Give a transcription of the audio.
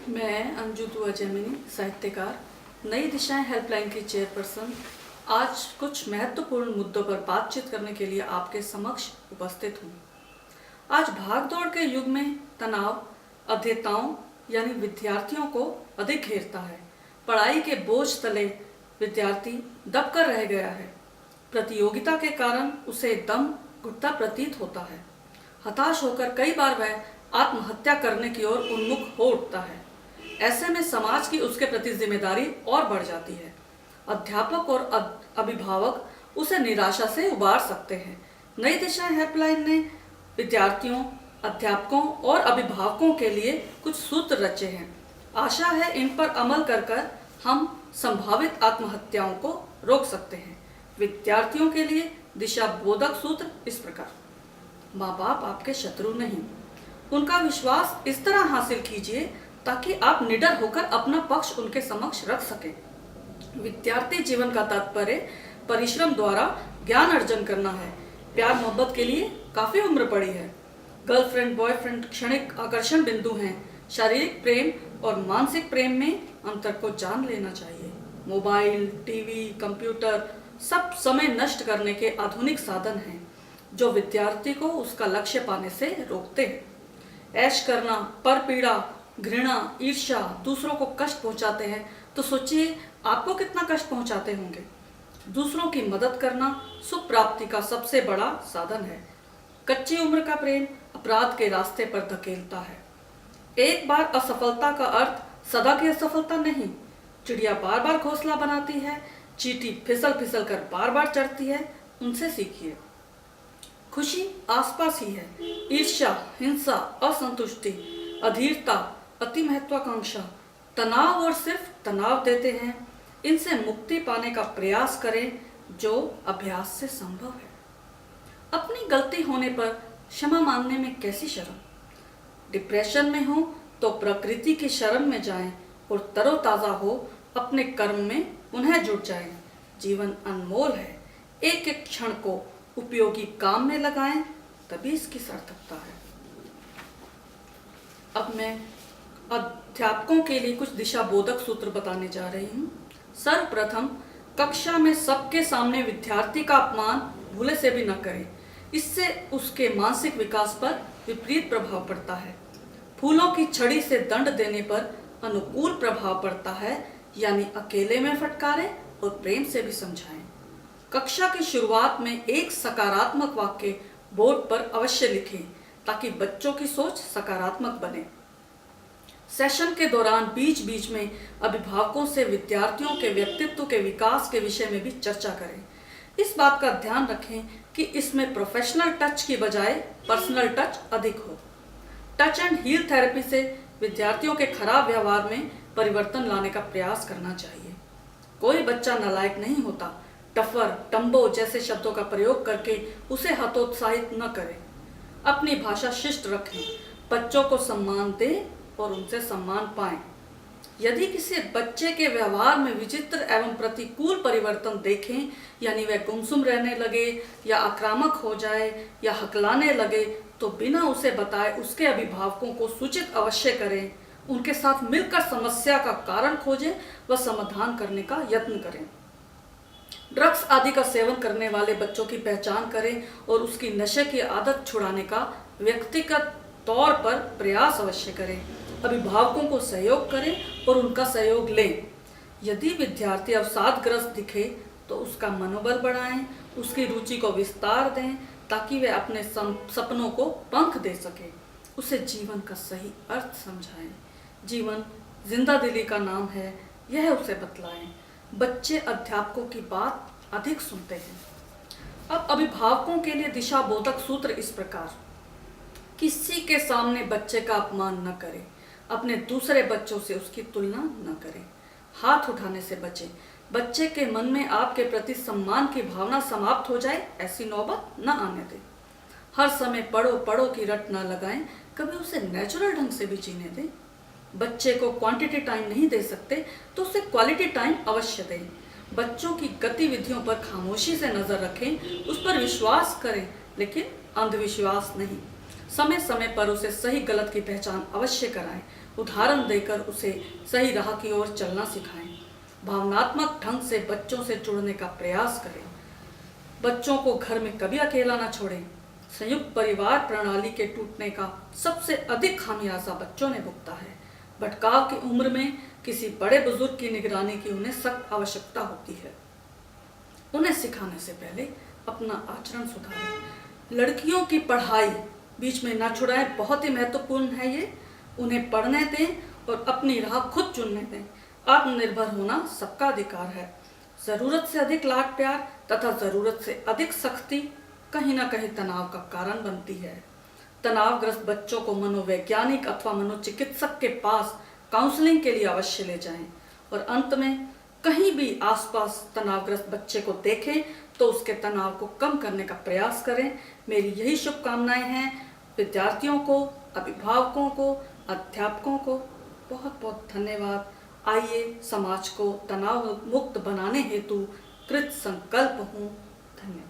मैं अंजू दुआ जैमिनी, साहित्यकार, नई दिशाएं हेल्पलाइन की चेयरपर्सन, आज कुछ महत्वपूर्ण मुद्दों पर बातचीत करने के लिए आपके समक्ष उपस्थित हूँ। आज भागदौड़ के युग में तनाव अध्येताओं यानी विद्यार्थियों को अधिक घेरता है। पढ़ाई के बोझ तले विद्यार्थी दबकर रह गया है। प्रतियोगिता के कारण उसे दम घुटता प्रतीत होता है। हताश होकर कई बार वह आत्महत्या करने की ओर उन्मुख हो उठता है। ऐसे में समाज की उसके प्रति जिम्मेदारी और बढ़ जाती है। अध्यापक और अभिभावक उसे निराशा से उबार सकते हैं। नई दिशाएं हेल्पलाइन ने विद्यार्थियों, अध्यापकों और अभिभावकों के लिए कुछ सूत्र रचे हैं। आशा है इन पर अमल कर हम संभावित आत्महत्याओं को रोक सकते हैं। विद्यार्थियों के लिए दिशा बोधक सूत्र इस प्रकार: माँ बाप आपके शत्रु नहीं। उनका विश्वास इस तरह हासिल कीजिए ताकि आप निडर होकर अपना पक्ष उनके समक्ष रख सकें। विद्यार्थी जीवन का तात्पर्य परिश्रम द्वारा ज्ञान अर्जन करना है। प्यार मोहब्बत के लिए काफी उम्र पड़ी है। गर्लफ्रेंड बॉयफ्रेंड क्षणिक आकर्षण बिंदु हैं। शारीरिक प्रेम और मानसिक प्रेम में अंतर को जान लेना चाहिए। मोबाइल, टीवी, कंप्यूटर सब समय नष्ट करने के आधुनिक साधन हैं जो विद्यार्थी को उसका लक्ष्य पाने से रोकते हैं। ऐश करना, परपीड़ा, घृणा, ईर्ष्या दूसरों को कष्ट पहुंचाते हैं तो सोचिए आपको कितना कष्ट पहुंचाते होंगे। दूसरों की मदद करना सुख प्राप्ति का सबसे बड़ा साधन है। कच्ची उम्र का प्रेम अपराध के रास्ते पर धकेलता है। एक बार असफलता का अर्थ सदा की असफलता नहीं। चिड़िया बार बार घोंसला बनाती है, चींटी फिसल फिसल कर बार बार चढ़ती है। उनसे सीखिए। खुशी आसपास ही है। ईर्ष्या, हिंसा, असंतुष्टि, अधीरता, अति महत्वाकांक्षा तनाव और सिर्फ तनाव देते हैं। इनसे मुक्ति पाने का प्रयास करें जो अभ्यास से संभव है। अपनी गलती होने पर क्षमा मांगने में कैसी शर्म। डिप्रेशन में हो तो प्रकृति की शरण में जाएं और तरोताजा हो अपने कर्म में उन्हें जुट जाएं। जीवन अनमोल है। एक एक क्षण को उपयोगी काम में लगाएं, तभी इसकी सार्थकता है। अब मैं अध्यापकों के लिए कुछ दिशा बोधक सूत्र बताने जा रही हूँ। सर्वप्रथम, कक्षा में सबके सामने विद्यार्थी का अपमान भूले से भी न करें। इससे उसके मानसिक विकास पर विपरीत प्रभाव पड़ता है। फूलों की छड़ी से दंड देने पर अनुकूल प्रभाव पड़ता है, यानी अकेले में फटकारें और प्रेम से भी समझाएं। कक्षा की शुरुआत में एक सकारात्मक वाक्य बोर्ड पर अवश्य लिखें ताकि बच्चों की सोच सकारात्मक बने। सेशन के दौरान बीच बीच में अभिभावकों से विद्यार्थियों के व्यक्तित्व के विकास के विषय में भी चर्चा करें। इस बात का ध्यान रखें कि इसमें प्रोफेशनल टच की बजाय पर्सनल टच अधिक हो। टच एंड हील थेरेपी से विद्यार्थियों के खराब व्यवहार में परिवर्तन लाने का प्रयास करना चाहिए। कोई बच्चा नालायक नहीं होता। टफर, टम्बो जैसे शब्दों का प्रयोग करके उसे हतोत्साहित न करें। अपनी भाषा शिष्ट रखें। बच्चों को सम्मान दें और उनसे सम्मान पाएं। यदि किसी बच्चे के व्यवहार में विचित्र एवं प्रतिकूल परिवर्तन देखें, यानी वह गुमसुम रहने लगे या आक्रामक हो जाए या हकलाने लगे, तो बिना उसे बताए उसके अभिभावकों को सूचित अवश्य करें। उनके साथ मिलकर समस्या का कारण खोजें व समाधान करने का यत्न करें। ड्रग्स आदि का सेवन करने वाले बच्चों की पहचान करें और उसकी नशे की आदत छुड़ाने का व्यक्तिगत तौर पर प्रयास अवश्य करें। अभिभावकों को सहयोग करें और उनका सहयोग लें। यदि विद्यार्थी अवसादग्रस्त दिखे तो उसका मनोबल बढ़ाएं, उसकी रुचि को विस्तार दें ताकि वह अपने सपनों को पंख दे सके। उसे जीवन का सही अर्थ समझाएं। जीवन जिंदा दिली का नाम है, यह उसे बतलाएं। बच्चे अध्यापकों की बात अधिक सुनते हैं। अब अभिभावकों के लिए दिशा बोधक सूत्र इस प्रकार: किसी के सामने बच्चे का अपमान न करें। अपने दूसरे बच्चों से उसकी तुलना न करें। हाथ उठाने से बचें। बच्चे के मन में आपके प्रति सम्मान की भावना समाप्त हो जाए, ऐसी नौबत न आने दें। हर समय पढ़ो पढ़ो की रट न लगाएं, कभी उसे नेचुरल ढंग से भी जीने दें। बच्चे को क्वांटिटी टाइम नहीं दे सकते तो उसे क्वालिटी टाइम अवश्य दें। बच्चों की गतिविधियों पर खामोशी से नजर रखें, उस पर विश्वास करें लेकिन अंधविश्वास नहीं। समय समय पर उसे सही गलत की पहचान अवश्य कराएं। उदाहरण देकर उसे सही राह की ओर चलना सिखाएं। भावनात्मक ढंग से बच्चों से जुड़ने का प्रयास करें। बच्चों को घर में कभी अकेला ना छोड़ें। संयुक्त परिवार प्रणाली के टूटने का सबसे अधिक खामियाजा बच्चों ने भुगता है। भटकाव की उम्र में किसी बड़े बुजुर्ग की निगरानी की उन्हें सख्त आवश्यकता होती है। उन्हें सिखाने से पहले अपना आचरण सुधारें। लड़कियों की पढ़ाई बीच में ना छुड़ाएं, बहुत ही महत्वपूर्ण है ये। उन्हें पढ़ने दें और अपनी राह खुद चुनने दें। आत्मनिर्भर होना सबका अधिकार है। ज़रूरत से अधिक लाड प्यार तथा ज़रूरत से अधिक सख्ती कहीं ना कहीं तनाव का कारण बनती है। तनावग्रस्त बच्चों को मनोवैज्ञानिक अथवा मनोचिकित्सक के पास काउंसलिंग के लिए अवश्य ले जाएं। और अंत में कहीं भी आसपास तनावग्रस्त बच्चे को देखें तो उसके तनाव को कम करने का प्रयास करें। मेरी यही शुभकामनाएं हैं विद्यार्थियों को, अभिभावकों को, अध्यापकों को। बहुत बहुत धन्यवाद। आइए समाज को तनाव मुक्त बनाने हेतु कृत संकल्प हूँ। धन्यवाद।